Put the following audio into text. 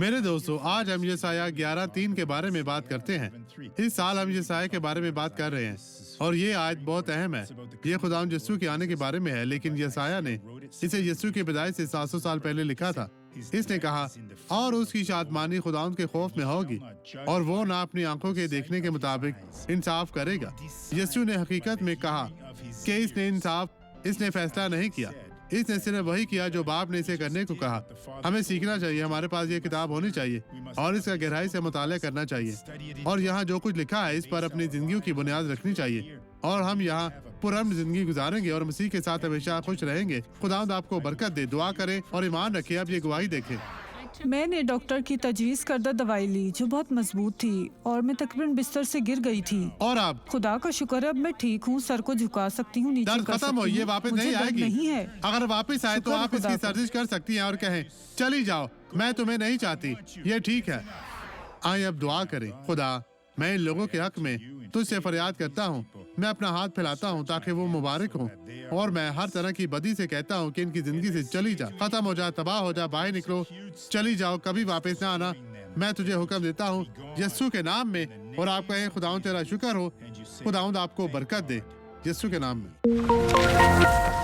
میرے دوستو، آج ہم یسایہ 11:3 کے بارے میں بات کرتے ہیں۔ اس سال ہم یسایہ کے بارے میں بات کر رہے ہیں اور یہ آیت بہت اہم ہے۔ یہ خداوند یسوع کے آنے کے بارے میں ہے، لیکن یسایہ نے اسے یسوع کی پیدائش سے 700 سال پہلے لکھا تھا۔ اس نے کہا، اور اس کی شادمانی خداوند کے خوف میں ہوگی اور وہ نہ اپنی آنکھوں کے دیکھنے کے مطابق انصاف کرے گا۔ یسوع نے حقیقت میں کہا کہ اس نے فیصلہ نہیں کیا، اس نے صرف وہی کیا جو باپ نے اسے کرنے کو کہا۔ ہمیں سیکھنا چاہیے، ہمارے پاس یہ کتاب ہونی چاہیے اور اس کا گہرائی سے مطالعہ کرنا چاہیے، اور یہاں جو کچھ لکھا ہے اس پر اپنی زندگیوں کی بنیاد رکھنی چاہیے، اور ہم یہاں پرامن زندگی گزاریں گے اور مسیح کے ساتھ ہمیشہ خوش رہیں گے۔ خداوند آپ کو برکت دے۔ دعا کریں اور ایمان رکھیں۔ اب یہ گواہی دیکھیں۔ میں نے ڈاکٹر کی تجویز کردہ دوائی لی جو بہت مضبوط تھی اور میں تقریباً بستر سے گر گئی تھی۔ اور اب خدا کا شکر ہے اب میں ٹھیک ہوں، سر کو جھکا سکتی ہوں، نیچے درد کر ختم ہو، سکتی یہ ہوں، واپس مجھے نہیں آئے درد گی۔ نہیں ہے۔ اگر واپس آئے تو شکر آپ اس خدا کی کا۔ سرزش کر سکتی ہیں اور کہیں، چلی جاؤ، میں تمہیں نہیں چاہتی، یہ ٹھیک ہے۔ آئیں اب دعا کریں۔ خدا، میں ان لوگوں کے حق میں تجھ سے فریاد کرتا ہوں، میں اپنا ہاتھ پھیلاتا ہوں تاکہ وہ مبارک ہوں، اور میں ہر طرح کی بدی سے کہتا ہوں کہ ان کی زندگی سے چلی جا، ختم ہو جا، تباہ ہو جا، باہر نکلو، چلی جاؤ، کبھی واپس نہ آنا۔ میں تجھے حکم دیتا ہوں یسوع کے نام میں، اور آپ کہیں، خداوند تیرا شکر ہو، خداوند آپ کو برکت دے، یسوع کے نام میں۔